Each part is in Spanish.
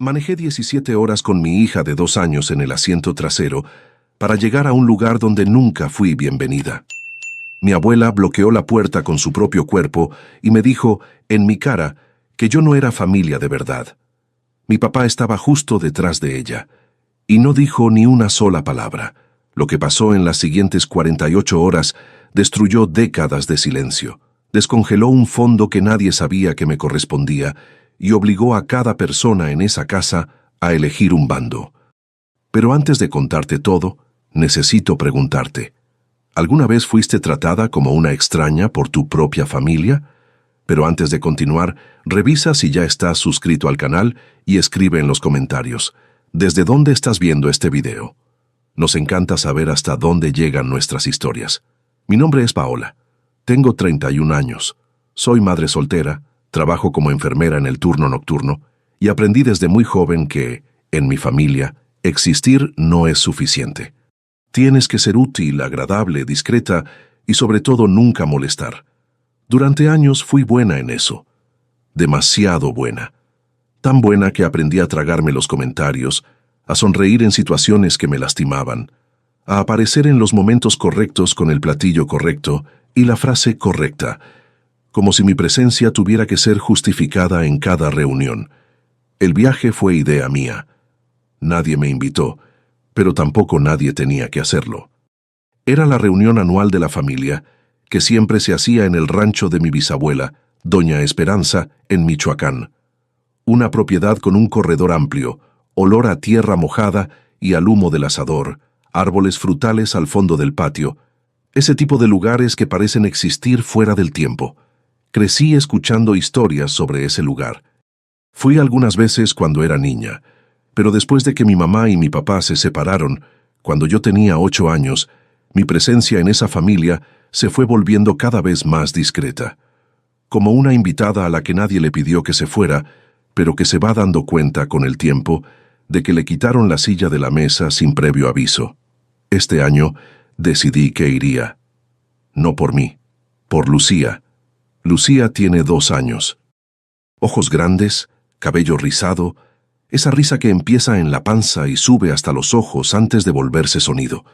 Manejé 17 horas con mi hija de 2 años en el asiento trasero para llegar a un lugar donde nunca fui bienvenida. Mi abuela bloqueó la puerta con su propio cuerpo y me dijo, en mi cara, que yo no era familia de verdad. Mi papá estaba justo detrás de ella, y no dijo ni una sola palabra. Lo que pasó en las siguientes 48 horas destruyó décadas de silencio, descongeló un fondo que nadie sabía que me correspondía y obligó a cada persona en esa casa a elegir un bando. Pero antes de contarte todo, necesito preguntarte, ¿alguna vez fuiste tratada como una extraña por tu propia familia? Pero antes de continuar, revisa si ya estás suscrito al canal y escribe en los comentarios, ¿desde dónde estás viendo este video? Nos encanta saber hasta dónde llegan nuestras historias. Mi nombre es Paola. Tengo 31 años. Soy madre soltera, trabajo como enfermera en el turno nocturno y aprendí desde muy joven que, en mi familia, existir no es suficiente. Tienes que ser útil, agradable, discreta y sobre todo nunca molestar. Durante años fui buena en eso. Demasiado buena. Tan buena que aprendí a tragarme los comentarios, a sonreír en situaciones que me lastimaban, a aparecer en los momentos correctos con el platillo correcto y la frase correcta, como si mi presencia tuviera que ser justificada en cada reunión. El viaje fue idea mía. Nadie me invitó, pero tampoco nadie tenía que hacerlo. Era la reunión anual de la familia, que siempre se hacía en el rancho de mi bisabuela, Doña Esperanza, en Michoacán. Una propiedad con un corredor amplio, olor a tierra mojada y al humo del asador, árboles frutales al fondo del patio, ese tipo de lugares que parecen existir fuera del tiempo. Crecí escuchando historias sobre ese lugar. Fui algunas veces cuando era niña, pero después de que mi mamá y mi papá se separaron, cuando yo tenía 8 años, mi presencia en esa familia se fue volviendo cada vez más discreta. Como una invitada a la que nadie le pidió que se fuera, pero que se va dando cuenta con el tiempo de que le quitaron la silla de la mesa sin previo aviso. Este año decidí que iría. No por mí, por Lucía. Lucía tiene 2 años. Ojos grandes, cabello rizado, esa risa que empieza en la panza y sube hasta los ojos antes de volverse sonido.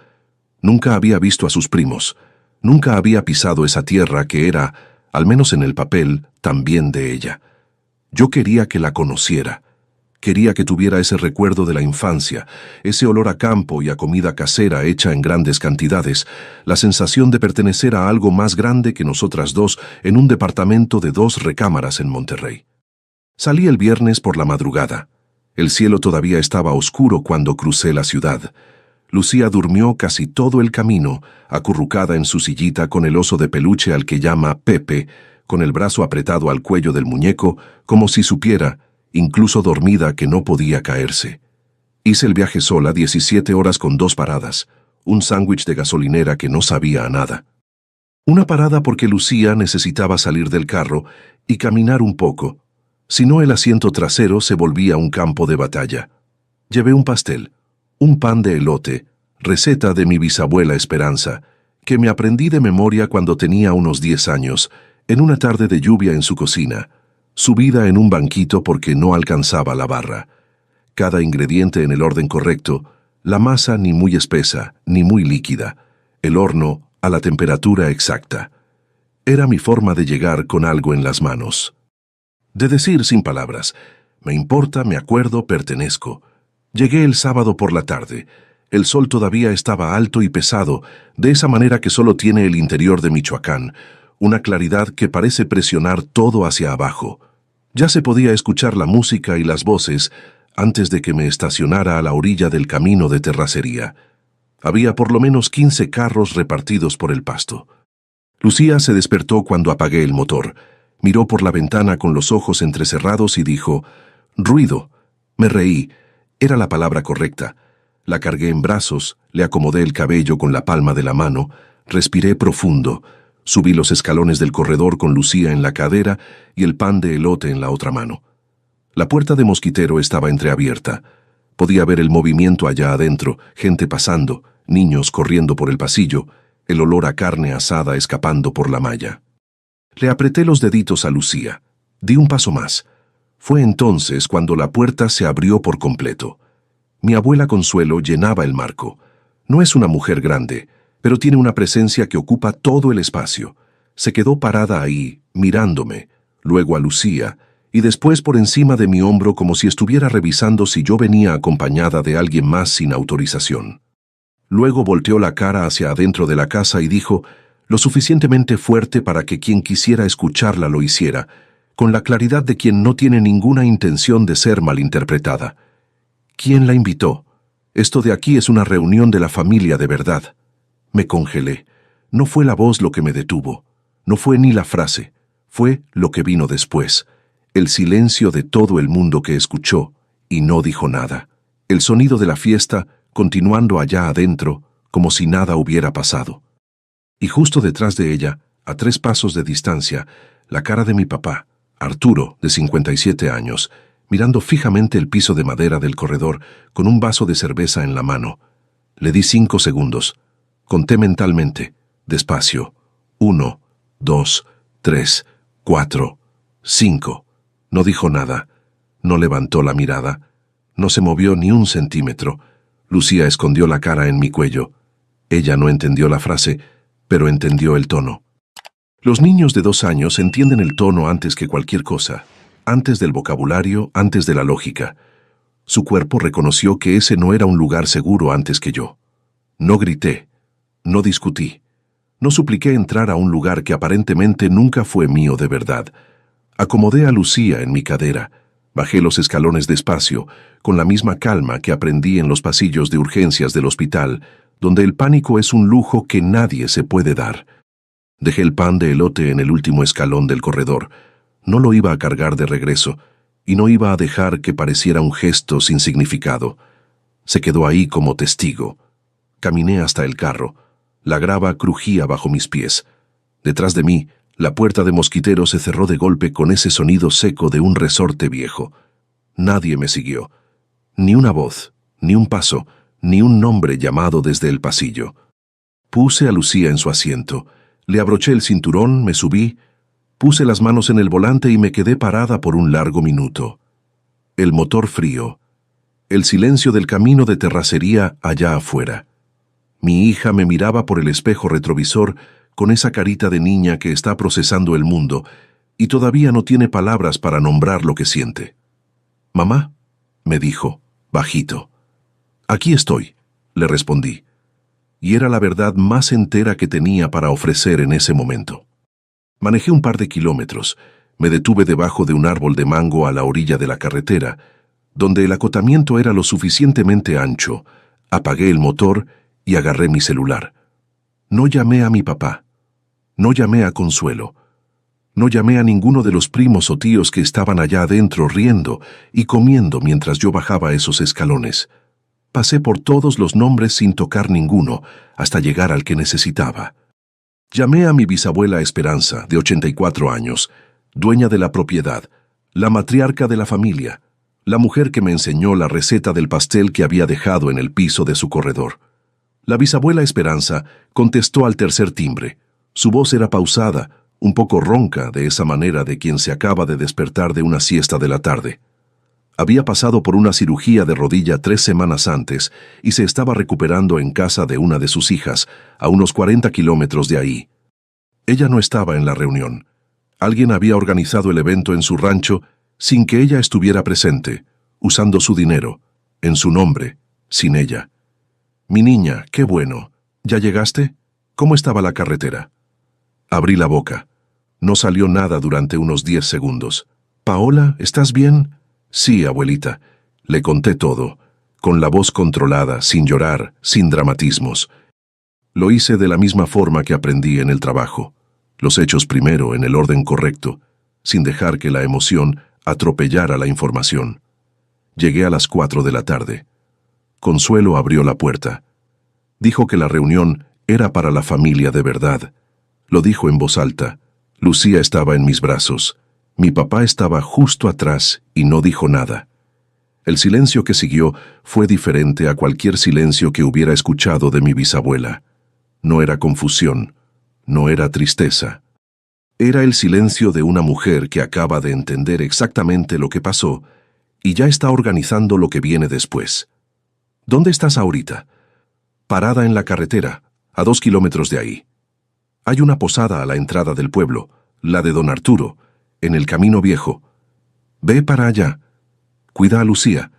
Nunca había visto a sus primos, nunca había pisado esa tierra que era, al menos en el papel, también de ella. Yo quería que la conociera. Quería que tuviera ese recuerdo de la infancia, ese olor a campo y a comida casera hecha en grandes cantidades, la sensación de pertenecer a algo más grande que nosotras dos en un departamento de 2 recámaras en Monterrey. Salí el viernes por la madrugada. El cielo todavía estaba oscuro cuando crucé la ciudad. Lucía durmió casi todo el camino, acurrucada en su sillita con el oso de peluche al que llama Pepe, con el brazo apretado al cuello del muñeco, como si supiera, incluso dormida, que no podía caerse. Hice el viaje sola 17 horas con 2 paradas, un sándwich de gasolinera que no sabía a nada. Una parada porque Lucía necesitaba salir del carro y caminar un poco, si no el asiento trasero se volvía un campo de batalla. Llevé un pastel, un pan de elote, receta de mi bisabuela Esperanza, que me aprendí de memoria cuando tenía unos 10 años, en una tarde de lluvia en su cocina, subida en un banquito porque no alcanzaba la barra. Cada ingrediente en el orden correcto, la masa ni muy espesa ni muy líquida, el horno a la temperatura exacta. Era mi forma de llegar con algo en las manos. De decir sin palabras, me importa, me acuerdo, pertenezco. Llegué el sábado por la tarde. El sol todavía estaba alto y pesado, de esa manera que solo tiene el interior de Michoacán, una claridad que parece presionar todo hacia abajo. Ya se podía escuchar la música y las voces antes de que me estacionara a la orilla del camino de terracería. Había por lo menos 15 carros repartidos por el pasto. Lucía se despertó cuando apagué el motor. Miró por la ventana con los ojos entrecerrados y dijo, «Ruido». Me reí. Era la palabra correcta. La cargué en brazos, le acomodé el cabello con la palma de la mano, respiré profundo. Subí los escalones del corredor con Lucía en la cadera y el pan de elote en la otra mano. La puerta de mosquitero estaba entreabierta. Podía ver el movimiento allá adentro, gente pasando, niños corriendo por el pasillo, el olor a carne asada escapando por la malla. Le apreté los deditos a Lucía. Di un paso más. Fue entonces cuando la puerta se abrió por completo. Mi abuela Consuelo llenaba el marco. No es una mujer grande, pero tiene una presencia que ocupa todo el espacio. Se quedó parada ahí, mirándome, luego a Lucía, y después por encima de mi hombro como si estuviera revisando si yo venía acompañada de alguien más sin autorización. Luego volteó la cara hacia adentro de la casa y dijo, lo suficientemente fuerte para que quien quisiera escucharla lo hiciera, con la claridad de quien no tiene ninguna intención de ser malinterpretada. ¿Quién la invitó? Esto de aquí es una reunión de la familia de verdad. Me congelé. No fue la voz lo que me detuvo. No fue ni la frase. Fue lo que vino después. El silencio de todo el mundo que escuchó y no dijo nada. El sonido de la fiesta continuando allá adentro como si nada hubiera pasado. Y justo detrás de ella, a 3 pasos de distancia, la cara de mi papá, Arturo, de 57 años, mirando fijamente el piso de madera del corredor con un vaso de cerveza en la mano. Le di 5 segundos. Conté mentalmente, despacio. 1, 2, 3, 4, 5. No dijo nada. No levantó la mirada. No se movió ni un centímetro. Lucía escondió la cara en mi cuello. Ella no entendió la frase, pero entendió el tono. Los niños de 2 años entienden el tono antes que cualquier cosa, antes del vocabulario, antes de la lógica. Su cuerpo reconoció que ese no era un lugar seguro antes que yo. No grité, no discutí, no supliqué entrar a un lugar que aparentemente nunca fue mío de verdad. Acomodé a Lucía en mi cadera, bajé los escalones despacio, con la misma calma que aprendí en los pasillos de urgencias del hospital, donde el pánico es un lujo que nadie se puede dar. Dejé el pan de elote en el último escalón del corredor. No lo iba a cargar de regreso, y no iba a dejar que pareciera un gesto sin significado. Se quedó ahí como testigo. Caminé hasta el carro. La grava crujía bajo mis pies. Detrás de mí, la puerta de mosquitero se cerró de golpe con ese sonido seco de un resorte viejo. Nadie me siguió. Ni una voz, ni un paso, ni un nombre llamado desde el pasillo. Puse a Lucía en su asiento. Le abroché el cinturón, me subí, puse las manos en el volante y me quedé parada por un largo minuto. El motor frío. El silencio del camino de terracería allá afuera. Mi hija me miraba por el espejo retrovisor con esa carita de niña que está procesando el mundo y todavía no tiene palabras para nombrar lo que siente. «Mamá», me dijo, bajito. «Aquí estoy», le respondí. Y era la verdad más entera que tenía para ofrecer en ese momento. Manejé un par de kilómetros, me detuve debajo de un árbol de mango a la orilla de la carretera, donde el acotamiento era lo suficientemente ancho, apagué el motor y agarré mi celular. No llamé a mi papá, no llamé a Consuelo, no llamé a ninguno de los primos o tíos que estaban allá adentro riendo y comiendo mientras yo bajaba esos escalones. Pasé por todos los nombres sin tocar ninguno, hasta llegar al que necesitaba. Llamé a mi bisabuela Esperanza, de 84 años, dueña de la propiedad, la matriarca de la familia, la mujer que me enseñó la receta del pastel que había dejado en el piso de su corredor. La bisabuela Esperanza contestó al tercer timbre. Su voz era pausada, un poco ronca, de esa manera de quien se acaba de despertar de una siesta de la tarde. Había pasado por una cirugía de rodilla 3 semanas antes y se estaba recuperando en casa de una de sus hijas, a unos 40 kilómetros de ahí. Ella no estaba en la reunión. Alguien había organizado el evento en su rancho sin que ella estuviera presente, usando su dinero, en su nombre, sin ella. «Mi niña, qué bueno. ¿Ya llegaste? ¿Cómo estaba la carretera?» Abrí la boca. No salió nada durante unos 10 segundos. «Paola, ¿estás bien?» «Sí, abuelita», le conté todo, con la voz controlada, sin llorar, sin dramatismos. Lo hice de la misma forma que aprendí en el trabajo, los hechos primero en el orden correcto, sin dejar que la emoción atropellara la información. Llegué a las 4 de la tarde. Consuelo abrió la puerta. Dijo que la reunión era para la familia de verdad. Lo dijo en voz alta. Lucía estaba en mis brazos. Mi papá estaba justo atrás y no dijo nada. El silencio que siguió fue diferente a cualquier silencio que hubiera escuchado de mi bisabuela. No era confusión, no era tristeza. Era el silencio de una mujer que acaba de entender exactamente lo que pasó y ya está organizando lo que viene después. ¿Dónde estás ahorita? Parada en la carretera, a 2 kilómetros de ahí. Hay una posada a la entrada del pueblo, la de don Arturo, en el camino viejo. Ve para allá. Cuida a Lucía.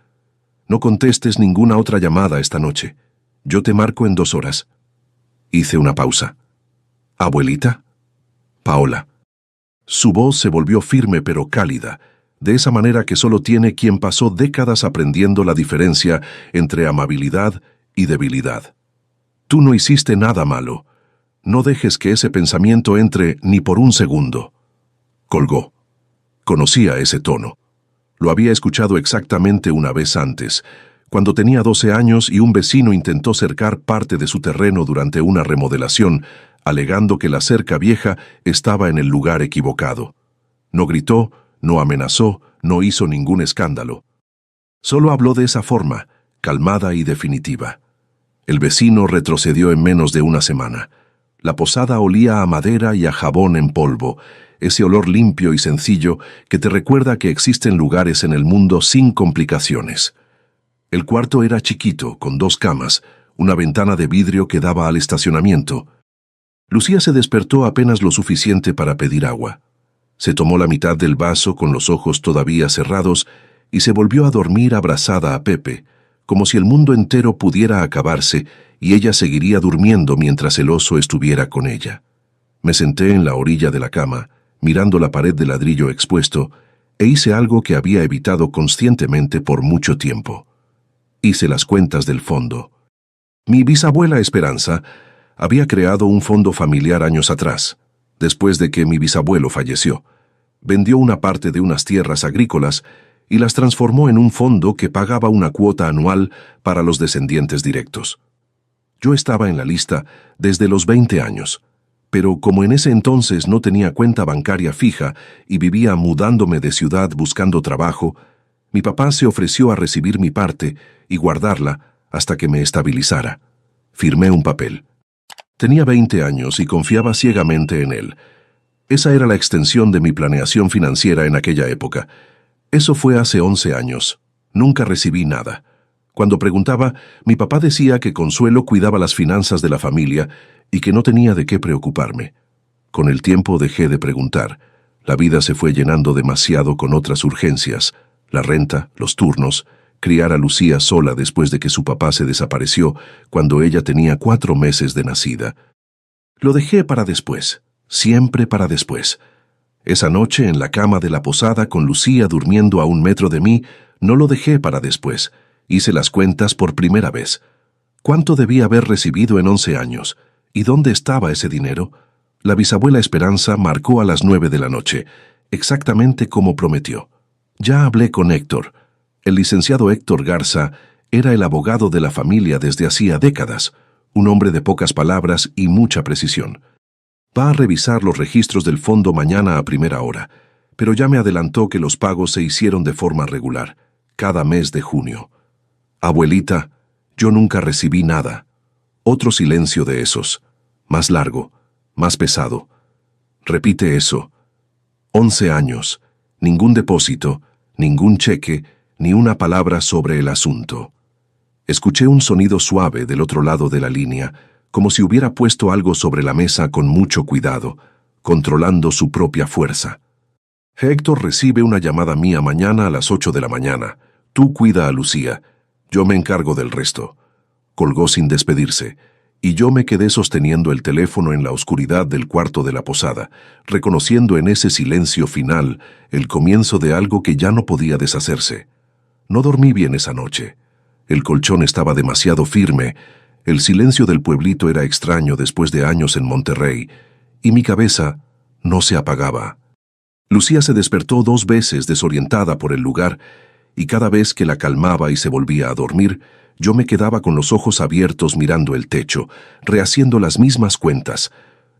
No contestes ninguna otra llamada esta noche. Yo te marco en 2 horas. Hice una pausa. ¿Abuelita? Paola. Su voz se volvió firme pero cálida, de esa manera que solo tiene quien pasó décadas aprendiendo la diferencia entre amabilidad y debilidad. Tú no hiciste nada malo. No dejes que ese pensamiento entre ni por un segundo. Colgó. Conocía ese tono. Lo había escuchado exactamente una vez antes, cuando tenía 12 años y un vecino intentó cercar parte de su terreno durante una remodelación, alegando que la cerca vieja estaba en el lugar equivocado. No gritó, no amenazó, no hizo ningún escándalo. Solo habló de esa forma, calmada y definitiva. El vecino retrocedió en menos de una semana. La posada olía a madera y a jabón en polvo, ese olor limpio y sencillo que te recuerda que existen lugares en el mundo sin complicaciones. El cuarto era chiquito, con 2 camas, una ventana de vidrio que daba al estacionamiento. Lucía se despertó apenas lo suficiente para pedir agua. Se tomó la mitad del vaso con los ojos todavía cerrados y se volvió a dormir abrazada a Pepe, como si el mundo entero pudiera acabarse y ella seguiría durmiendo mientras el oso estuviera con ella. Me senté en la orilla de la cama, mirando la pared de ladrillo expuesto, e hice algo que había evitado conscientemente por mucho tiempo. Hice las cuentas del fondo. Mi bisabuela Esperanza había creado un fondo familiar años atrás, después de que mi bisabuelo falleció. Vendió una parte de unas tierras agrícolas y las transformó en un fondo que pagaba una cuota anual para los descendientes directos. Yo estaba en la lista desde los 20 años, pero como en ese entonces no tenía cuenta bancaria fija y vivía mudándome de ciudad buscando trabajo, mi papá se ofreció a recibir mi parte y guardarla hasta que me estabilizara. Firmé un papel. Tenía 20 años y confiaba ciegamente en él. Esa era la extensión de mi planeación financiera en aquella época. Eso fue hace 11 años. Nunca recibí nada. Cuando preguntaba, mi papá decía que Consuelo cuidaba las finanzas de la familia y que no tenía de qué preocuparme. Con el tiempo dejé de preguntar. La vida se fue llenando demasiado con otras urgencias, la renta, los turnos, criar a Lucía sola después de que su papá se desapareció cuando ella tenía 4 meses de nacida. Lo dejé para después, siempre para después. Esa noche en la cama de la posada con Lucía durmiendo a 1 metro de mí, no lo dejé para después. Hice las cuentas por primera vez. ¿Cuánto debía haber recibido en 11 años? ¿Y dónde estaba ese dinero? La bisabuela Esperanza marcó a las 9 de la noche, exactamente como prometió. Ya hablé con Héctor. El licenciado Héctor Garza era el abogado de la familia desde hacía décadas, un hombre de pocas palabras y mucha precisión. Va a revisar los registros del fondo mañana a primera hora, pero ya me adelantó que los pagos se hicieron de forma regular, cada mes de junio. Abuelita, yo nunca recibí nada. Otro silencio de esos, más largo, más pesado. Repite eso. 11 años, ningún depósito, ningún cheque, ni una palabra sobre el asunto. Escuché un sonido suave del otro lado de la línea, como si hubiera puesto algo sobre la mesa con mucho cuidado, controlando su propia fuerza. Héctor recibe una llamada mía mañana a las 8 de la mañana. Tú cuida a Lucía. Yo me encargo del resto. Colgó sin despedirse, y yo me quedé sosteniendo el teléfono en la oscuridad del cuarto de la posada, reconociendo en ese silencio final el comienzo de algo que ya no podía deshacerse. No dormí bien esa noche. El colchón estaba demasiado firme, el silencio del pueblito era extraño después de años en Monterrey, y mi cabeza no se apagaba. Lucía se despertó 2 veces desorientada por el lugar, y cada vez que la calmaba y se volvía a dormir, yo me quedaba con los ojos abiertos mirando el techo, rehaciendo las mismas cuentas,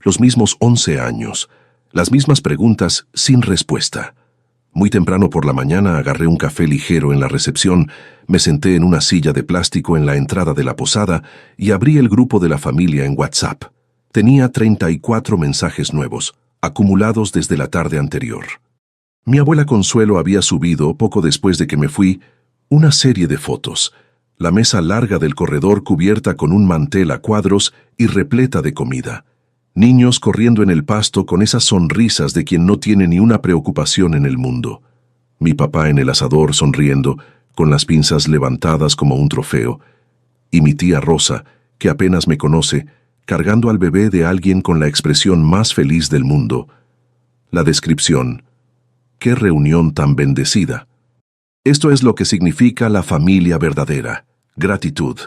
los mismos 11 años, las mismas preguntas sin respuesta. Muy temprano por la mañana agarré un café ligero en la recepción, me senté en una silla de plástico en la entrada de la posada y abrí el grupo de la familia en WhatsApp. Tenía 34 mensajes nuevos, acumulados desde la tarde anterior. Mi abuela Consuelo había subido, poco después de que me fui, una serie de fotos. La mesa larga del corredor cubierta con un mantel a cuadros y repleta de comida. Niños corriendo en el pasto con esas sonrisas de quien no tiene ni una preocupación en el mundo. Mi papá en el asador sonriendo, con las pinzas levantadas como un trofeo. Y mi tía Rosa, que apenas me conoce, cargando al bebé de alguien con la expresión más feliz del mundo. La descripción. ¡Qué reunión tan bendecida! Esto es lo que significa la familia verdadera. Gratitud.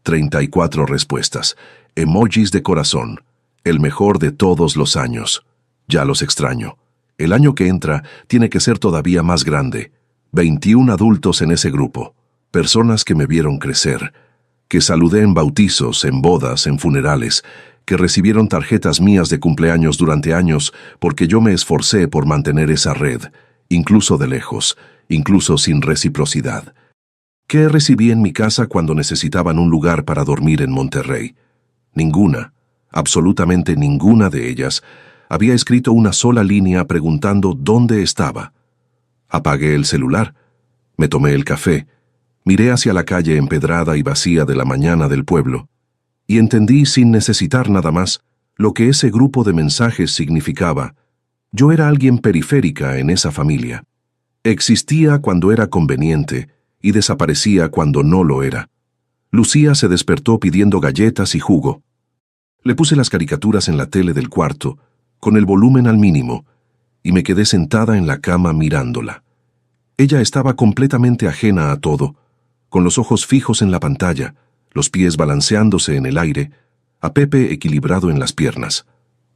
34 respuestas. Emojis de corazón. El mejor de todos los años. Ya los extraño. El año que entra tiene que ser todavía más grande. 21 adultos en ese grupo. Personas que me vieron crecer. Que saludé en bautizos, en bodas, en funerales. Que recibieron tarjetas mías de cumpleaños durante años porque yo me esforcé por mantener esa red, incluso de lejos, incluso sin reciprocidad. ¿Qué recibí en mi casa cuando necesitaban un lugar para dormir en Monterrey? Ninguna, absolutamente ninguna de ellas, había escrito una sola línea preguntando dónde estaba. Apagué el celular, me tomé el café, miré hacia la calle empedrada y vacía de la mañana del pueblo, y entendí sin necesitar nada más lo que ese grupo de mensajes significaba. Yo era alguien periférica en esa familia. Existía cuando era conveniente y desaparecía cuando no lo era. Lucía se despertó pidiendo galletas y jugo. Le puse las caricaturas en la tele del cuarto, con el volumen al mínimo, y me quedé sentada en la cama mirándola. Ella estaba completamente ajena a todo, con los ojos fijos en la pantalla, los pies balanceándose en el aire, a Pepe equilibrado en las piernas.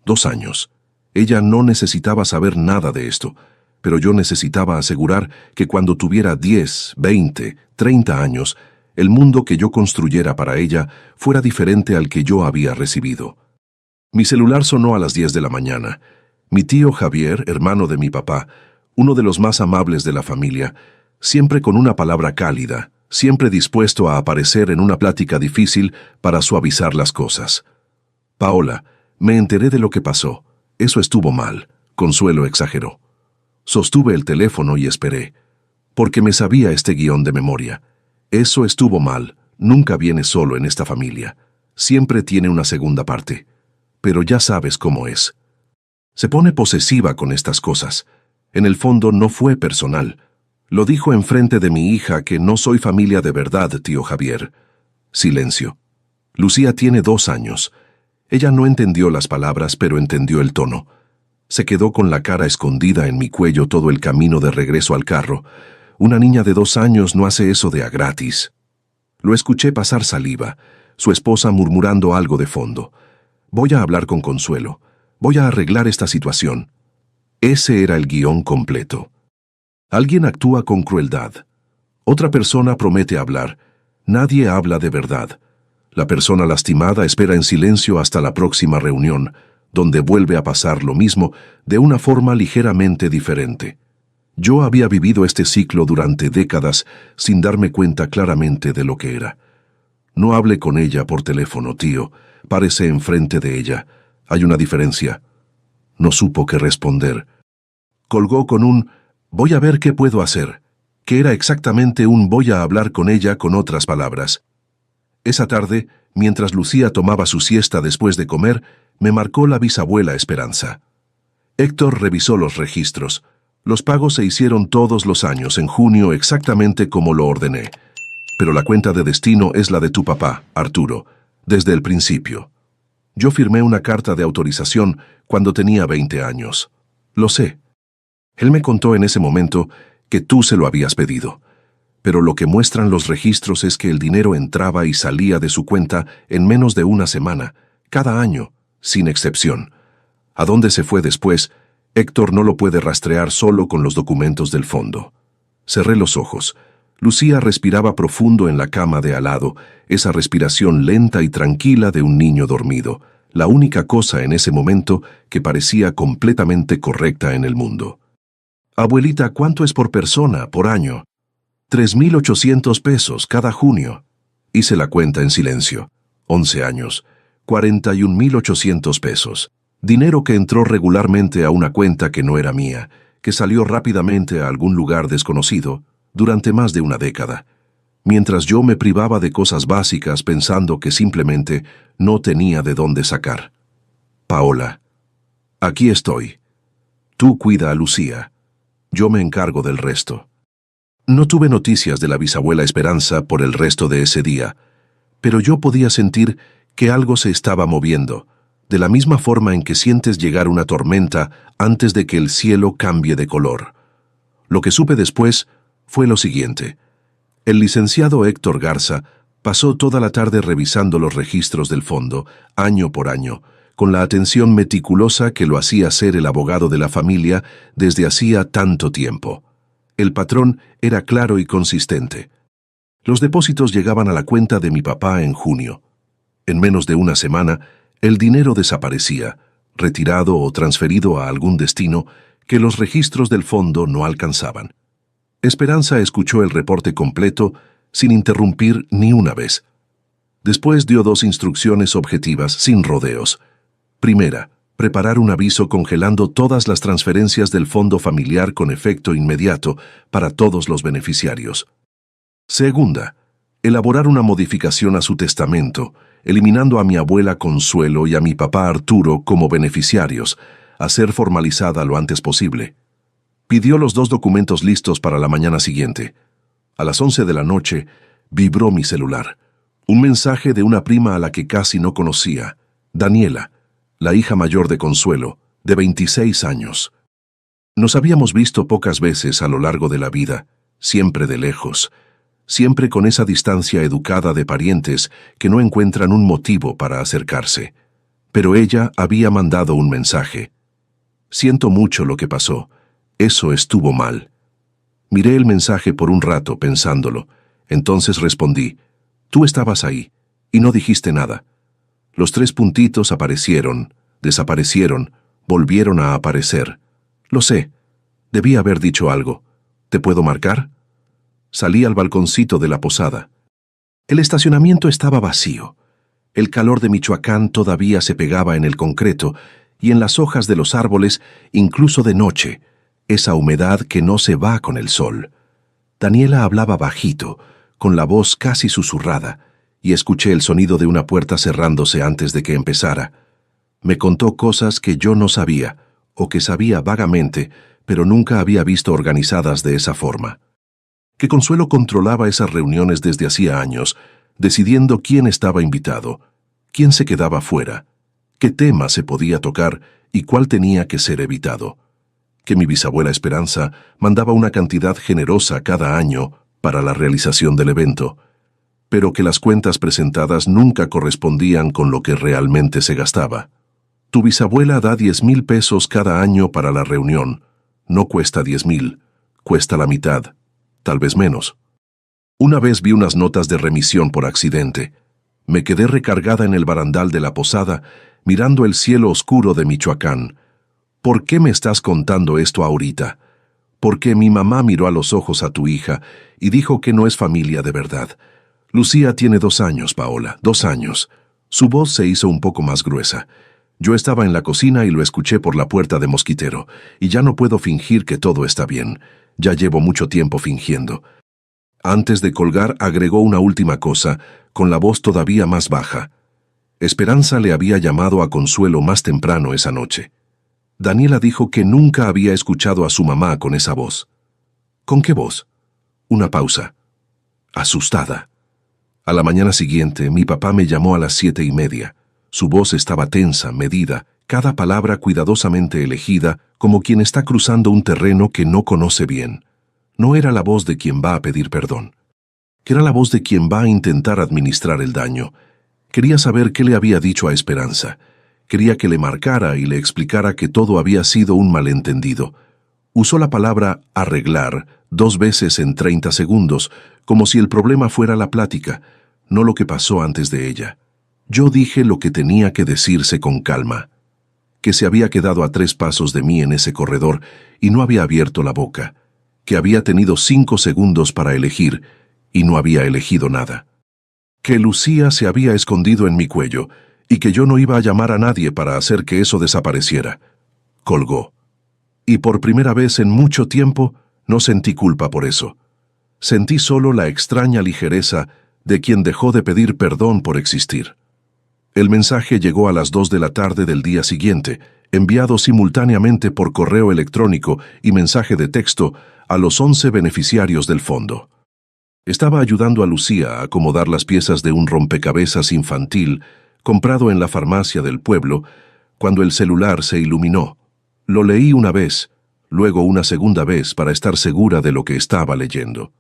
2 años. Ella no necesitaba saber nada de esto, pero yo necesitaba asegurar que cuando tuviera 10, 20, 30 años, el mundo que yo construyera para ella fuera diferente al que yo había recibido. Mi celular sonó a las 10 de la mañana. Mi tío Javier, hermano de mi papá, uno de los más amables de la familia, siempre con una palabra cálida, siempre dispuesto a aparecer en una plática difícil para suavizar las cosas. Paola, me enteré de lo que pasó. Eso estuvo mal, Consuelo exageró. Sostuve el teléfono y esperé, porque me sabía este guión de memoria. Eso estuvo mal, nunca viene solo en esta familia. Siempre tiene una segunda parte. Pero ya sabes cómo es. Se pone posesiva con estas cosas. En el fondo no fue personal. Lo dijo enfrente de mi hija que no soy familia de verdad, tío Javier. Silencio. Lucía tiene 2 años. Ella no entendió las palabras, pero entendió el tono. Se quedó con la cara escondida en mi cuello todo el camino de regreso al carro. Una niña de 2 años no hace eso de a gratis. Lo escuché pasar saliva, su esposa murmurando algo de fondo. Voy a hablar con Consuelo. Voy a arreglar esta situación. Ese era el guión completo. Alguien actúa con crueldad. Otra persona promete hablar. Nadie habla de verdad. La persona lastimada espera en silencio hasta la próxima reunión, donde vuelve a pasar lo mismo de una forma ligeramente diferente. Yo había vivido este ciclo durante décadas sin darme cuenta claramente de lo que era. No hable con ella por teléfono, tío. Párese enfrente de ella. Hay una diferencia. No supo qué responder. Colgó con un «voy a ver qué puedo hacer», que era exactamente un «voy a hablar con ella» con otras palabras. Esa tarde, mientras Lucía tomaba su siesta después de comer, me marcó la bisabuela Esperanza. Héctor revisó los registros. Los pagos se hicieron todos los años, en junio exactamente como lo ordené. Pero la cuenta de destino es la de tu papá, Arturo, desde el principio. Yo firmé una carta de autorización cuando tenía 20 años. Lo sé. Él me contó en ese momento que tú se lo habías pedido. Pero lo que muestran los registros es que el dinero entraba y salía de su cuenta en menos de una semana, cada año, sin excepción. ¿A dónde se fue después? Héctor no lo puede rastrear solo con los documentos del fondo. Cerré los ojos. Lucía respiraba profundo en la cama de al lado, esa respiración lenta y tranquila de un niño dormido, la única cosa en ese momento que parecía completamente correcta en el mundo. Abuelita, ¿cuánto es por persona, por año? 3,800 pesos cada junio. Hice la cuenta en silencio. 11 años. 41,800 pesos. Dinero que entró regularmente a una cuenta que no era mía, que salió rápidamente a algún lugar desconocido durante más de una década, mientras yo me privaba de cosas básicas pensando que simplemente no tenía de dónde sacar. Paola, aquí estoy. Tú cuida a Lucía. Yo me encargo del resto. No tuve noticias de la bisabuela Esperanza por el resto de ese día, pero yo podía sentir que algo se estaba moviendo, de la misma forma en que sientes llegar una tormenta antes de que el cielo cambie de color. Lo que supe después fue lo siguiente. El licenciado Héctor Garza pasó toda la tarde revisando los registros del fondo, año por año, con la atención meticulosa que lo hacía ser el abogado de la familia desde hacía tanto tiempo. El patrón era claro y consistente. Los depósitos llegaban a la cuenta de mi papá en junio. En menos de una semana, el dinero desaparecía, retirado o transferido a algún destino que los registros del fondo no alcanzaban. Esperanza escuchó el reporte completo sin interrumpir ni una vez. Después dio 2 instrucciones objetivas, sin rodeos. Primera, preparar un aviso congelando todas las transferencias del fondo familiar con efecto inmediato para todos los beneficiarios. Segunda, elaborar una modificación a su testamento, eliminando a mi abuela Consuelo y a mi papá Arturo como beneficiarios, a ser formalizada lo antes posible. Pidió los 2 documentos listos para la mañana siguiente. A las 11 de la noche, vibró mi celular. Un mensaje de una prima a la que casi no conocía, Daniela, la hija mayor de Consuelo, de 26 años. Nos habíamos visto pocas veces a lo largo de la vida, siempre de lejos, siempre con esa distancia educada de parientes que no encuentran un motivo para acercarse. Pero ella había mandado un mensaje. Siento mucho lo que pasó. Eso estuvo mal. Miré el mensaje por un rato pensándolo. Entonces respondí, tú estabas ahí, y no dijiste nada. Los 3 puntitos aparecieron, desaparecieron, volvieron a aparecer. Lo sé. Debí haber dicho algo. ¿Te puedo marcar? Salí al balconcito de la posada. El estacionamiento estaba vacío. El calor de Michoacán todavía se pegaba en el concreto y en las hojas de los árboles, incluso de noche, esa humedad que no se va con el sol. Daniela hablaba bajito, con la voz casi susurrada, y escuché el sonido de una puerta cerrándose antes de que empezara. Me contó cosas que yo no sabía, o que sabía vagamente, pero nunca había visto organizadas de esa forma. Que Consuelo controlaba esas reuniones desde hacía años, decidiendo quién estaba invitado, quién se quedaba fuera, qué tema se podía tocar y cuál tenía que ser evitado. Que mi bisabuela Esperanza mandaba una cantidad generosa cada año para la realización del evento, pero que las cuentas presentadas nunca correspondían con lo que realmente se gastaba. Tu bisabuela da 10,000 pesos cada año para la reunión. No cuesta 10,000, cuesta la mitad, tal vez menos. Una vez vi unas notas de remisión por accidente. Me quedé recargada en el barandal de la posada, mirando el cielo oscuro de Michoacán. ¿Por qué me estás contando esto ahorita? Porque mi mamá miró a los ojos a tu hija y dijo que no es familia de verdad. Lucía tiene 2 años, Paola, 2 años. Su voz se hizo un poco más gruesa. Yo estaba en la cocina y lo escuché por la puerta de mosquitero, y ya no puedo fingir que todo está bien. Ya llevo mucho tiempo fingiendo. Antes de colgar agregó una última cosa, con la voz todavía más baja. Esperanza le había llamado a Consuelo más temprano esa noche. Daniela dijo que nunca había escuchado a su mamá con esa voz. ¿Con qué voz? Una pausa. Asustada. A la mañana siguiente, mi papá me llamó a las 7:30. Su voz estaba tensa, medida, cada palabra cuidadosamente elegida, como quien está cruzando un terreno que no conoce bien. No era la voz de quien va a pedir perdón. Era la voz de quien va a intentar administrar el daño. Quería saber qué le había dicho a Esperanza. Quería que le marcara y le explicara que todo había sido un malentendido. Usó la palabra arreglar 2 veces en 30 segundos, como si el problema fuera la plática, no lo que pasó antes de ella. Yo dije lo que tenía que decirse con calma, que se había quedado a 3 pasos de mí en ese corredor y no había abierto la boca, que había tenido 5 segundos para elegir y no había elegido nada, que Lucía se había escondido en mi cuello y que yo no iba a llamar a nadie para hacer que eso desapareciera. Colgó. Y por primera vez en mucho tiempo no sentí culpa por eso. Sentí solo la extraña ligereza de quien dejó de pedir perdón por existir. El mensaje llegó a las 2 de la tarde del día siguiente, enviado simultáneamente por correo electrónico y mensaje de texto a los 11 beneficiarios del fondo. Estaba ayudando a Lucía a acomodar las piezas de un rompecabezas infantil comprado en la farmacia del pueblo, cuando el celular se iluminó. Lo leí una vez, luego una segunda vez para estar segura de lo que estaba leyendo.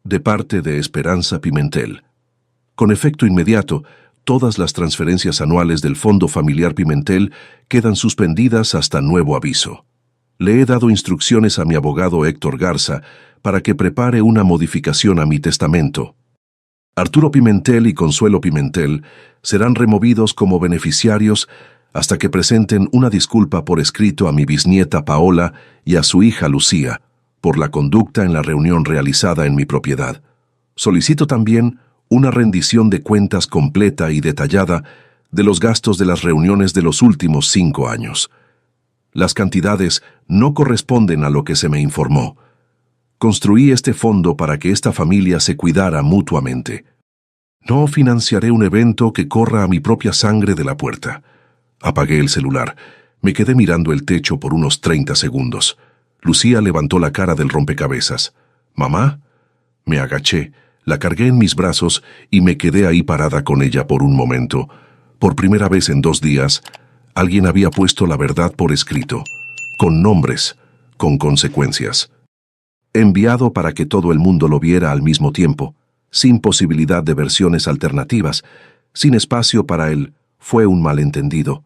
De parte de Esperanza Pimentel. Con efecto inmediato, todas las transferencias anuales del Fondo Familiar Pimentel quedan suspendidas hasta nuevo aviso. Le he dado instrucciones a mi abogado Héctor Garza para que prepare una modificación a mi testamento. Arturo Pimentel y Consuelo Pimentel serán removidos como beneficiarios hasta que presenten una disculpa por escrito a mi bisnieta Paola y a su hija Lucía por la conducta en la reunión realizada en mi propiedad. Solicito también una rendición de cuentas completa y detallada de los gastos de las reuniones de los últimos 5 años. Las cantidades no corresponden a lo que se me informó. Construí este fondo para que esta familia se cuidara mutuamente. No financiaré un evento que corra a mi propia sangre de la puerta. Apagué el celular. Me quedé mirando el techo por unos 30 segundos. Lucía levantó la cara del rompecabezas. «¿Mamá?» Me agaché, la cargué en mis brazos y me quedé ahí parada con ella por un momento. Por primera vez en 2 días, alguien había puesto la verdad por escrito, con nombres, con consecuencias. Enviado para que todo el mundo lo viera al mismo tiempo, sin posibilidad de versiones alternativas, sin espacio para el «fue un malentendido».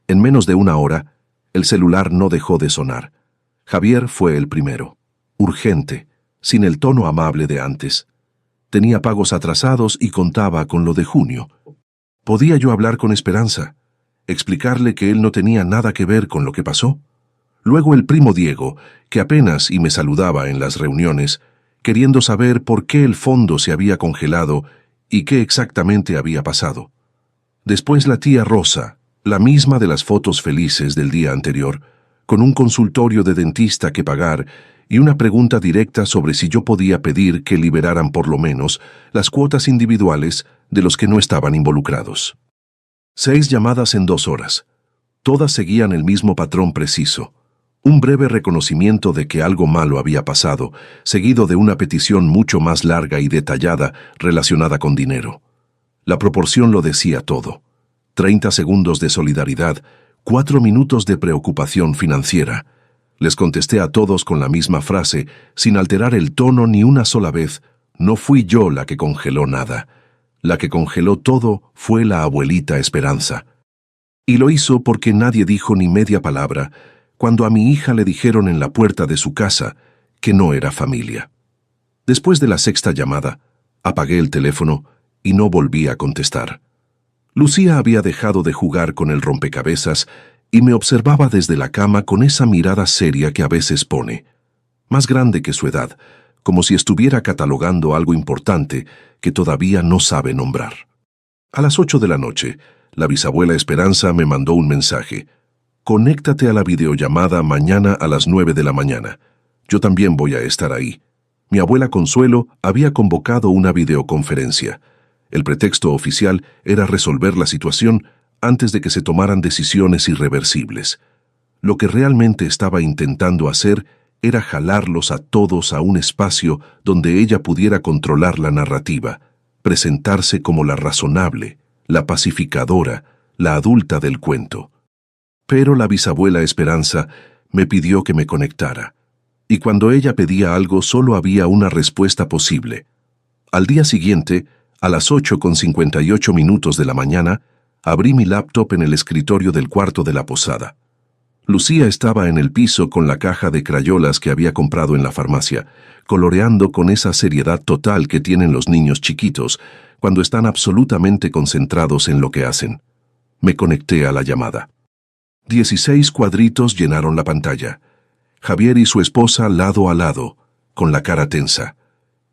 En menos de 1 hora, el celular no dejó de sonar. Javier fue el primero, urgente, sin el tono amable de antes. Tenía pagos atrasados y contaba con lo de junio. ¿Podía yo hablar con Esperanza? ¿Explicarle que él no tenía nada que ver con lo que pasó? Luego el primo Diego, que apenas y me saludaba en las reuniones, queriendo saber por qué el fondo se había congelado y qué exactamente había pasado. Después la tía Rosa, la misma de las fotos felices del día anterior, con un consultorio de dentista que pagar y una pregunta directa sobre si yo podía pedir que liberaran por lo menos las cuotas individuales de los que no estaban involucrados. 6 llamadas en 2 horas. Todas seguían el mismo patrón preciso. Un breve reconocimiento de que algo malo había pasado, seguido de una petición mucho más larga y detallada relacionada con dinero. La proporción lo decía todo. 30 segundos de solidaridad, 4 minutos de preocupación financiera. Les contesté a todos con la misma frase, sin alterar el tono ni una sola vez. No fui yo la que congeló nada. La que congeló todo fue la abuelita Esperanza. Y lo hizo porque nadie dijo ni media palabra cuando a mi hija le dijeron en la puerta de su casa que no era familia. Después de la 6ª llamada, apagué el teléfono y no volví a contestar. Lucía había dejado de jugar con el rompecabezas y me observaba desde la cama con esa mirada seria que a veces pone, más grande que su edad, como si estuviera catalogando algo importante que todavía no sabe nombrar. A las 8 de la noche, la bisabuela Esperanza me mandó un mensaje. «Conéctate a la videollamada mañana a las 9 de la mañana. Yo también voy a estar ahí». Mi abuela Consuelo había convocado una videoconferencia. El pretexto oficial era resolver la situación antes de que se tomaran decisiones irreversibles. Lo que realmente estaba intentando hacer era jalarlos a todos a un espacio donde ella pudiera controlar la narrativa, presentarse como la razonable, la pacificadora, la adulta del cuento. Pero la bisabuela Esperanza me pidió que me conectara, y cuando ella pedía algo solo había una respuesta posible. Al día siguiente, a las 8:58 de la mañana, abrí mi laptop en el escritorio del cuarto de la posada. Lucía estaba en el piso con la caja de crayolas que había comprado en la farmacia, coloreando con esa seriedad total que tienen los niños chiquitos cuando están absolutamente concentrados en lo que hacen. Me conecté a la llamada. 16 cuadritos llenaron la pantalla. Javier y su esposa lado a lado, con la cara tensa.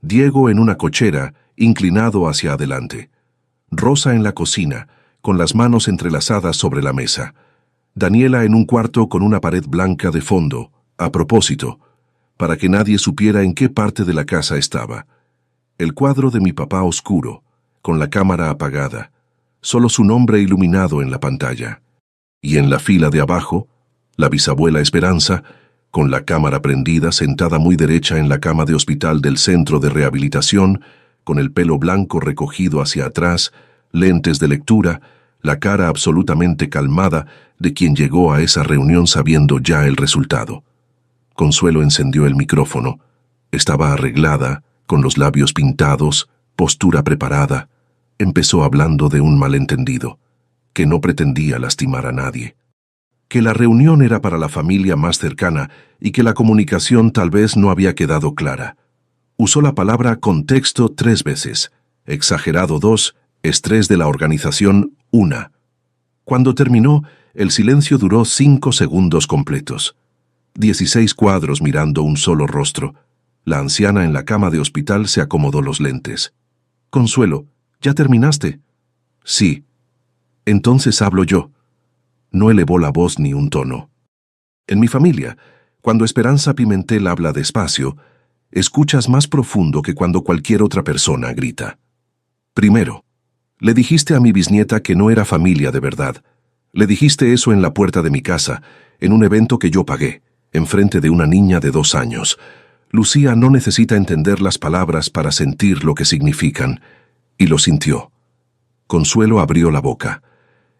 Diego en una cochera, inclinado hacia adelante. Rosa en la cocina, con las manos entrelazadas sobre la mesa. Daniela en un cuarto con una pared blanca de fondo, a propósito, para que nadie supiera en qué parte de la casa estaba. El cuadro de mi papá oscuro, con la cámara apagada, solo su nombre iluminado en la pantalla. Y en la fila de abajo, la bisabuela Esperanza, con la cámara prendida, sentada muy derecha en la cama de hospital del centro de rehabilitación, con el pelo blanco recogido hacia atrás, lentes de lectura, la cara absolutamente calmada de quien llegó a esa reunión sabiendo ya el resultado. Consuelo encendió el micrófono. Estaba arreglada, con los labios pintados, postura preparada. Empezó hablando de un malentendido, que no pretendía lastimar a nadie, que la reunión era para la familia más cercana y que la comunicación tal vez no había quedado clara. Usó la palabra contexto 3 veces, exagerado 2, estrés de la organización 1. Cuando terminó, el silencio duró 5 segundos completos. 16 cuadros mirando un solo rostro. La anciana en la cama de hospital se acomodó los lentes. «Consuelo, ¿ya terminaste?» «Sí». «Entonces hablo yo». No elevó la voz ni un tono. En mi familia, cuando Esperanza Pimentel habla despacio, escuchas más profundo que cuando cualquier otra persona grita. Primero, le dijiste a mi bisnieta que no era familia de verdad. Le dijiste eso en la puerta de mi casa, en un evento que yo pagué, enfrente de una niña de 2 años. Lucía no necesita entender las palabras para sentir lo que significan, y lo sintió. Consuelo abrió la boca.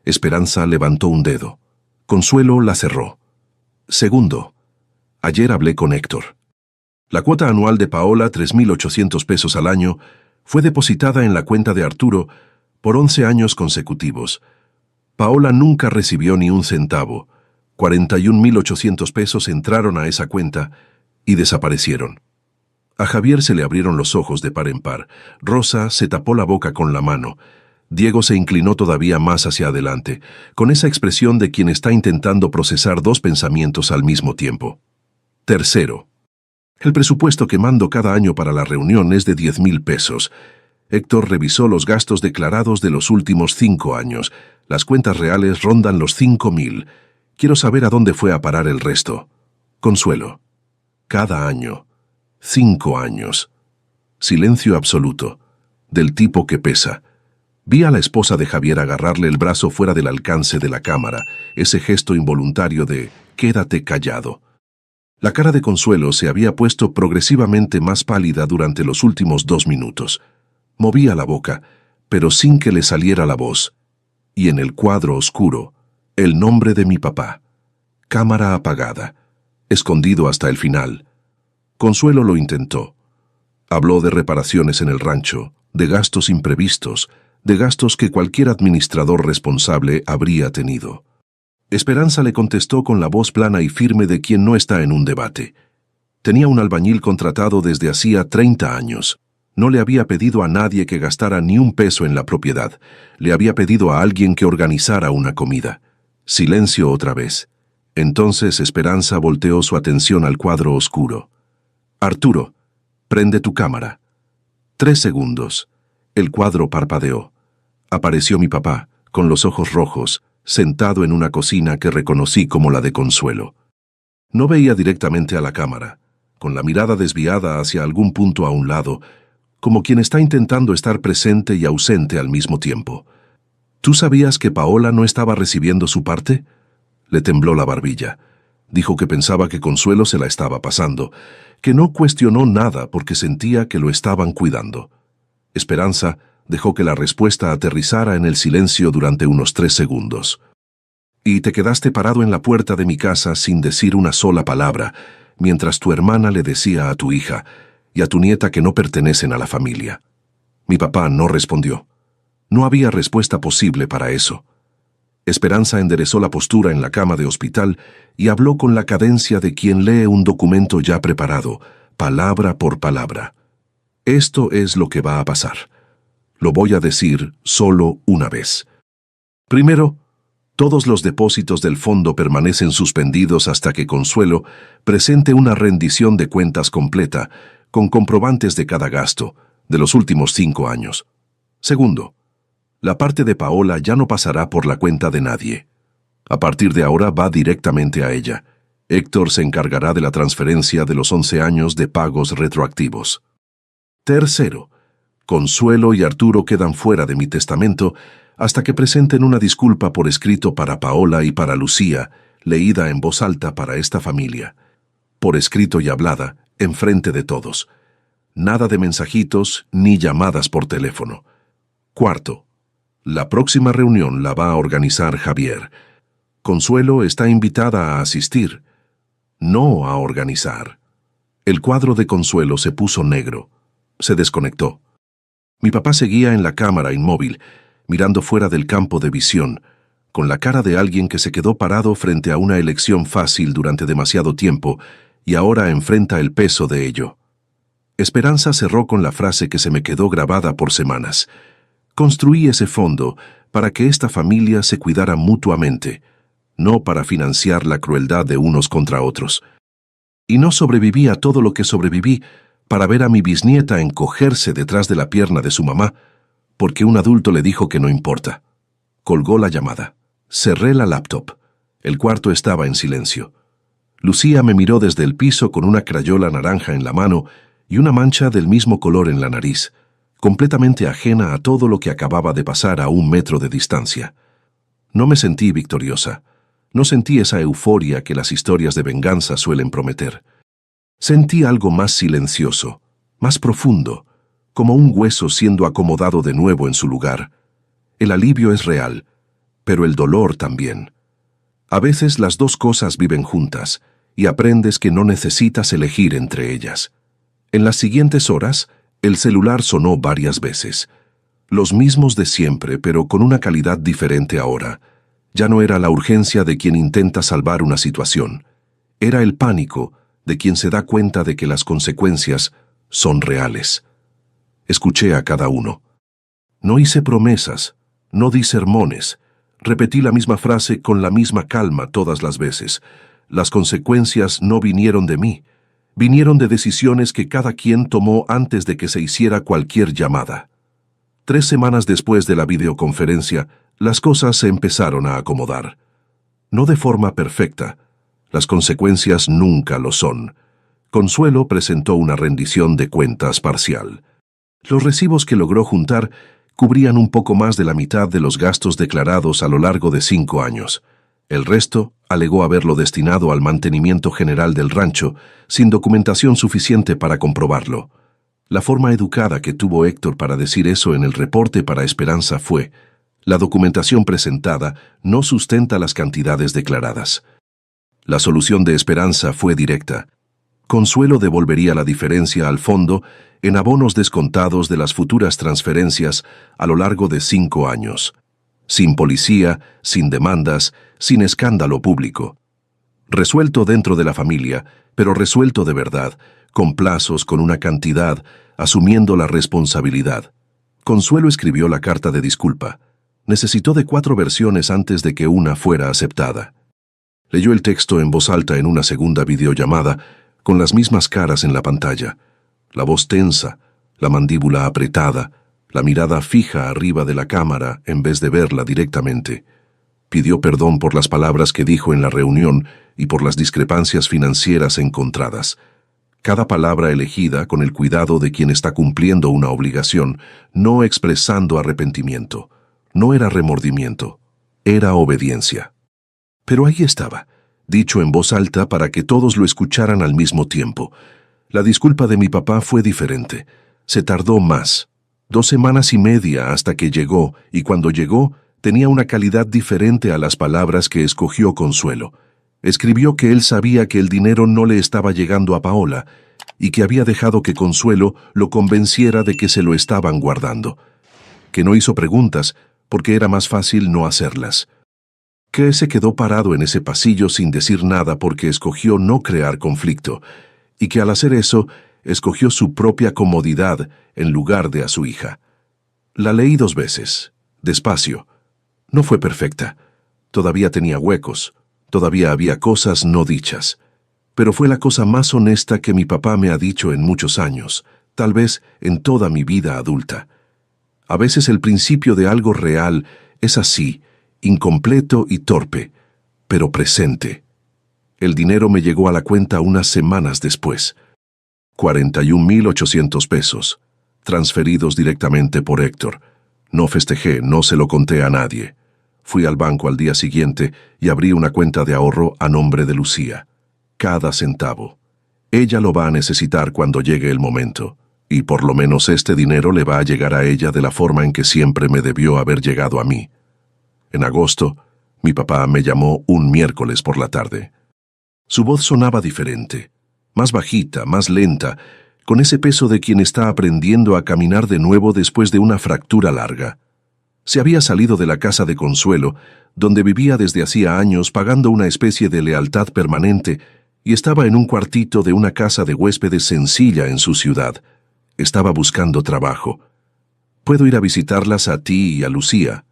Esperanza levantó un dedo. Consuelo la cerró. Segundo, ayer hablé con Héctor. La cuota anual de Paola, 3.800 pesos al año, fue depositada en la cuenta de Arturo por 11 años consecutivos. Paola nunca recibió ni un centavo. 41.800 pesos entraron a esa cuenta y desaparecieron. A Javier se le abrieron los ojos de par en par. Rosa se tapó la boca con la mano. Diego se inclinó todavía más hacia adelante, con esa expresión de quien está intentando procesar 2 pensamientos al mismo tiempo. Tercero, el presupuesto que mando cada año para la reunión es de 10.000 pesos. Héctor revisó los gastos declarados de los últimos 5 años. Las cuentas reales rondan los 5.000. Quiero saber a dónde fue a parar el resto. Consuelo. Cada año. 5 años. Silencio absoluto. Del tipo que pesa. Vi a la esposa de Javier agarrarle el brazo fuera del alcance de la cámara, ese gesto involuntario de «quédate callado». La cara de Consuelo se había puesto progresivamente más pálida durante los últimos 2 minutos. Movía la boca, pero sin que le saliera la voz. Y en el cuadro oscuro, el nombre de mi papá. Cámara apagada, escondido hasta el final. Consuelo lo intentó. Habló de reparaciones en el rancho, de gastos imprevistos, de gastos que cualquier administrador responsable habría tenido. Esperanza le contestó con la voz plana y firme de quien no está en un debate. Tenía un albañil contratado desde hacía 30 años. No le había pedido a nadie que gastara ni un peso en la propiedad. Le había pedido a alguien que organizara una comida. Silencio otra vez. Entonces Esperanza volteó su atención al cuadro oscuro. «Arturo, prende tu cámara». 3 segundos. El cuadro parpadeó. Apareció mi papá, con los ojos rojos, sentado en una cocina que reconocí como la de Consuelo. No veía directamente a la cámara, con la mirada desviada hacia algún punto a un lado, como quien está intentando estar presente y ausente al mismo tiempo. ¿Tú sabías que Paola no estaba recibiendo su parte? Le tembló la barbilla. Dijo que pensaba que Consuelo se la estaba pasando, que no cuestionó nada porque sentía que lo estaban cuidando. Esperanza dejó que la respuesta aterrizara en el silencio durante unos 3 segundos. «Y te quedaste parado en la puerta de mi casa sin decir una sola palabra, mientras tu hermana le decía a tu hija y a tu nieta que no pertenecen a la familia». Mi papá no respondió. No había respuesta posible para eso. Esperanza enderezó la postura en la cama de hospital y habló con la cadencia de quien lee un documento ya preparado, palabra por palabra. Esto es lo que va a pasar. Lo voy a decir solo una vez. Primero, todos los depósitos del fondo permanecen suspendidos hasta que Consuelo presente una rendición de cuentas completa, con comprobantes de cada gasto, de los últimos 5 años. Segundo, La parte de Paola ya no pasará por la cuenta de nadie. A partir de ahora va directamente a ella. Héctor se encargará de la transferencia de los 11 años de pagos retroactivos. Tercero, Consuelo y Arturo quedan fuera de mi testamento hasta que presenten una disculpa por escrito para Paola y para Lucía, leída en voz alta para esta familia. Por escrito y hablada, enfrente de todos. Nada de mensajitos ni llamadas por teléfono. Cuarto, la próxima reunión la va a organizar Javier. Consuelo está invitada a asistir, no a organizar. El cuadro de Consuelo se puso negro. Se desconectó. Mi papá seguía en la cámara inmóvil, mirando fuera del campo de visión, con la cara de alguien que se quedó parado frente a una elección fácil durante demasiado tiempo y ahora enfrenta el peso de ello. Esperanza cerró con la frase que se me quedó grabada por semanas. Construí ese fondo para que esta familia se cuidara mutuamente, no para financiar la crueldad de unos contra otros. Y no sobreviví a todo lo que sobreviví para ver a mi bisnieta encogerse detrás de la pierna de su mamá, porque un adulto le dijo que no importa. Colgó la llamada. Cerré la laptop. El cuarto estaba en silencio. Lucía me miró desde el piso con una crayola naranja en la mano y una mancha del mismo color en la nariz, completamente ajena a todo lo que acababa de pasar a 1 metro de distancia. No me sentí victoriosa. No sentí esa euforia que las historias de venganza suelen prometer. Sentí algo más silencioso, más profundo, como un hueso siendo acomodado de nuevo en su lugar. El alivio es real, pero el dolor también. A veces las dos cosas viven juntas, y aprendes que no necesitas elegir entre ellas. En las siguientes horas, el celular sonó varias veces. Los mismos de siempre, pero con una calidad diferente ahora. Ya no era la urgencia de quien intenta salvar una situación. Era el pánico de quien se da cuenta de que las consecuencias son reales. Escuché a cada uno. No hice promesas, no di sermones. Repetí la misma frase con la misma calma todas las veces. Las consecuencias no vinieron de mí. Vinieron de decisiones que cada quien tomó antes de que se hiciera cualquier llamada. 3 semanas después de la videoconferencia, las cosas se empezaron a acomodar. No de forma perfecta. Las consecuencias nunca lo son. Consuelo presentó una rendición de cuentas parcial. Los recibos que logró juntar cubrían un poco más de la mitad de los gastos declarados a lo largo de 5 años. El resto alegó haberlo destinado al mantenimiento general del rancho, sin documentación suficiente para comprobarlo. La forma educada que tuvo Héctor para decir eso en el reporte para Esperanza fue: la documentación presentada no sustenta las cantidades declaradas. La solución de Esperanza fue directa. Consuelo devolvería la diferencia al fondo en abonos descontados de las futuras transferencias a lo largo de 5 años. Sin policía, sin demandas, sin escándalo público. Resuelto dentro de la familia, pero resuelto de verdad, con plazos, con una cantidad, asumiendo la responsabilidad. Consuelo escribió la carta de disculpa. Necesitó de 4 versiones antes de que una fuera aceptada. Leyó el texto en voz alta en una segunda videollamada, con las mismas caras en la pantalla. La voz tensa, la mandíbula apretada, la mirada fija arriba de la cámara en vez de verla directamente. Pidió perdón por las palabras que dijo en la reunión y por las discrepancias financieras encontradas. Cada palabra elegida con el cuidado de quien está cumpliendo una obligación, no expresando arrepentimiento. No era remordimiento, era obediencia. Pero ahí estaba, dicho en voz alta para que todos lo escucharan al mismo tiempo. La disculpa de mi papá fue diferente. Se tardó más. 2 semanas y media hasta que llegó, y cuando llegó, tenía una calidad diferente a las palabras que escogió Consuelo. Escribió que él sabía que el dinero no le estaba llegando a Paola, y que había dejado que Consuelo lo convenciera de que se lo estaban guardando. Que no hizo preguntas, porque era más fácil no hacerlas. Que se quedó parado en ese pasillo sin decir nada porque escogió no crear conflicto, y que al hacer eso, escogió su propia comodidad en lugar de a su hija. La leí 2 veces, despacio. No fue perfecta. Todavía tenía huecos, todavía había cosas no dichas. Pero fue la cosa más honesta que mi papá me ha dicho en muchos años, tal vez en toda mi vida adulta. A veces el principio de algo real es así, incompleto y torpe, pero presente. El dinero me llegó a la cuenta unas semanas después. 41.800 pesos, transferidos directamente por Héctor. No festejé, no se lo conté a nadie. Fui al banco al día siguiente y abrí una cuenta de ahorro a nombre de Lucía. Cada centavo. Ella lo va a necesitar cuando llegue el momento, y por lo menos este dinero le va a llegar a ella de la forma en que siempre me debió haber llegado a mí. En agosto, mi papá me llamó un miércoles por la tarde. Su voz sonaba diferente, más bajita, más lenta, con ese peso de quien está aprendiendo a caminar de nuevo después de una fractura larga. Se había salido de la casa de Consuelo, donde vivía desde hacía años pagando una especie de lealtad permanente, y estaba en un cuartito de una casa de huéspedes sencilla en su ciudad. Estaba buscando trabajo. «¿Puedo ir a visitarlas a ti y a Lucía?»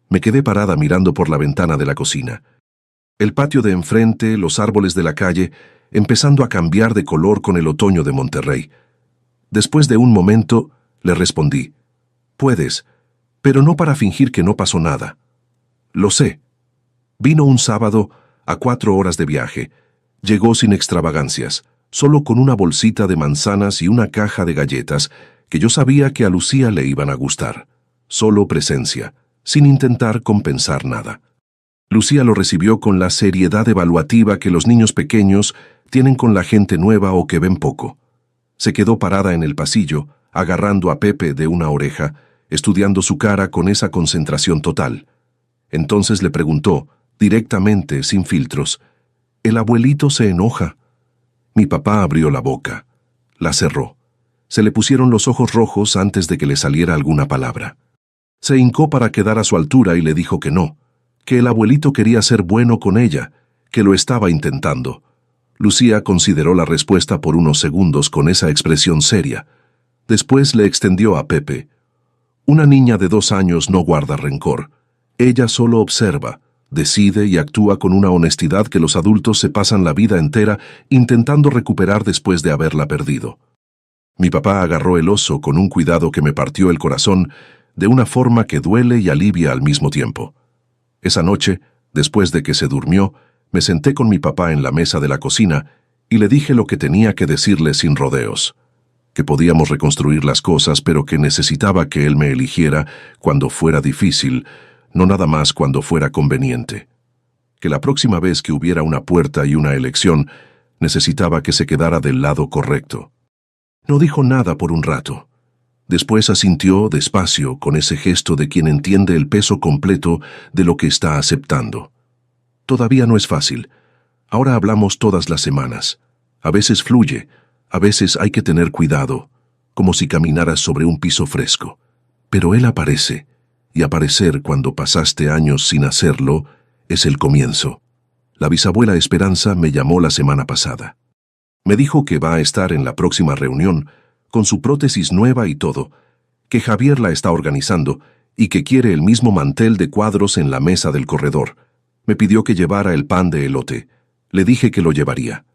Me quedé parada mirando por la ventana de la cocina. El patio de enfrente, los árboles de la calle, empezando a cambiar de color con el otoño de Monterrey. Después de un momento, le respondí: «Puedes, pero no para fingir que no pasó nada». «Lo sé». Vino un sábado, a 4 horas de viaje. Llegó sin extravagancias, solo con una bolsita de manzanas y una caja de galletas que yo sabía que a Lucía le iban a gustar. Solo presencia, sin intentar compensar nada. Lucía lo recibió con la seriedad evaluativa que los niños pequeños tienen con la gente nueva o que ven poco. Se quedó parada en el pasillo, agarrando a Pepe de una oreja, estudiando su cara con esa concentración total. Entonces le preguntó, directamente, sin filtros: «¿El abuelito se enoja?» Mi papá abrió la boca. La cerró. Se le pusieron los ojos rojos antes de que le saliera alguna palabra. Se hincó para quedar a su altura y le dijo que no, que el abuelito quería ser bueno con ella, que lo estaba intentando. Lucía consideró la respuesta por unos segundos con esa expresión seria. Después le extendió a Pepe. Una niña de 2 años no guarda rencor. Ella solo observa, decide y actúa con una honestidad que los adultos se pasan la vida entera intentando recuperar después de haberla perdido. Mi papá agarró el oso con un cuidado que me partió el corazón, de una forma que duele y alivia al mismo tiempo. Esa noche, después de que se durmió, me senté con mi papá en la mesa de la cocina y le dije lo que tenía que decirle sin rodeos. Que podíamos reconstruir las cosas, pero que necesitaba que él me eligiera cuando fuera difícil, no nada más cuando fuera conveniente. Que la próxima vez que hubiera una puerta y una elección, necesitaba que se quedara del lado correcto. No dijo nada por un rato. Después asintió despacio con ese gesto de quien entiende el peso completo de lo que está aceptando. Todavía no es fácil. Ahora hablamos todas las semanas. A veces fluye, a veces hay que tener cuidado, como si caminaras sobre un piso fresco. Pero él aparece, y aparecer cuando pasaste años sin hacerlo es el comienzo. La bisabuela Esperanza me llamó la semana pasada. Me dijo que va a estar en la próxima reunión, con su prótesis nueva y todo, que Javier la está organizando y que quiere el mismo mantel de cuadros en la mesa del corredor. Me pidió que llevara el pan de elote. Le dije que lo llevaría.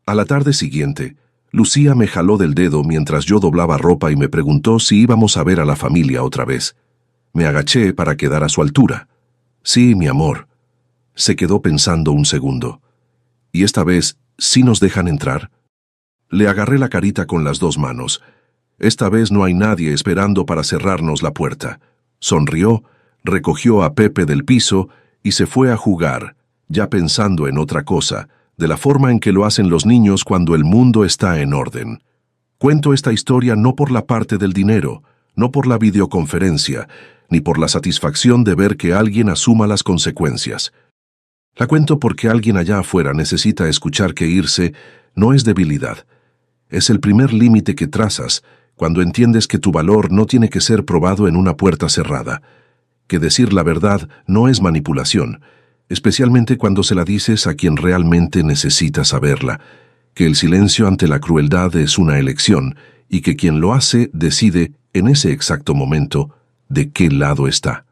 A la tarde siguiente, Lucía me jaló del dedo mientras yo doblaba ropa y me preguntó si íbamos a ver a la familia otra vez. Me agaché para quedar a su altura. «Sí, mi amor». Se quedó pensando un segundo. «¿Y esta vez sí nos dejan entrar?» Le agarré la carita con las 2 manos. «Esta vez no hay nadie esperando para cerrarnos la puerta». Sonrió, recogió a Pepe del piso y se fue a jugar, ya pensando en otra cosa, de la forma en que lo hacen los niños cuando el mundo está en orden. Cuento esta historia no por la parte del dinero, no por la videoconferencia, ni por la satisfacción de ver que alguien asuma las consecuencias. La cuento porque alguien allá afuera necesita escuchar que irse no es debilidad. Es el primer límite que trazas cuando entiendes que tu valor no tiene que ser probado en una puerta cerrada, que decir la verdad no es manipulación, especialmente cuando se la dices a quien realmente necesita saberla, que el silencio ante la crueldad es una elección y que quien lo hace decide, en ese exacto momento, de qué lado está.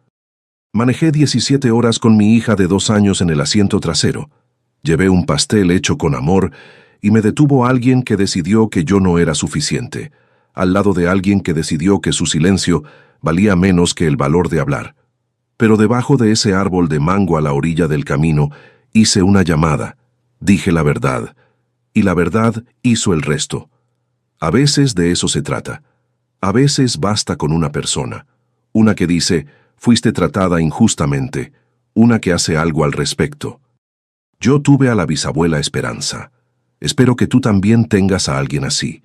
Manejé 17 horas con mi hija de 2 años en el asiento trasero. Llevé un pastel hecho con amor y me detuvo alguien que decidió que yo no era suficiente, al lado de alguien que decidió que su silencio valía menos que el valor de hablar. Pero debajo de ese árbol de mango a la orilla del camino, hice una llamada, dije la verdad, y la verdad hizo el resto. A veces de eso se trata. A veces basta con una persona, una que dice, fuiste tratada injustamente, una que hace algo al respecto. Yo tuve a la bisabuela Esperanza. Espero que tú también tengas a alguien así.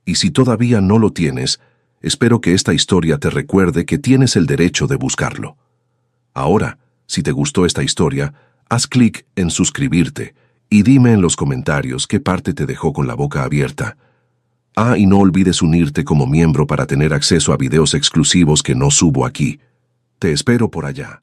Y si todavía no lo tienes, espero que esta historia te recuerde que tienes el derecho de buscarlo. Ahora, si te gustó esta historia, haz clic en suscribirte y dime en los comentarios qué parte te dejó con la boca abierta. Y no olvides unirte como miembro para tener acceso a videos exclusivos que no subo aquí. Te espero por allá.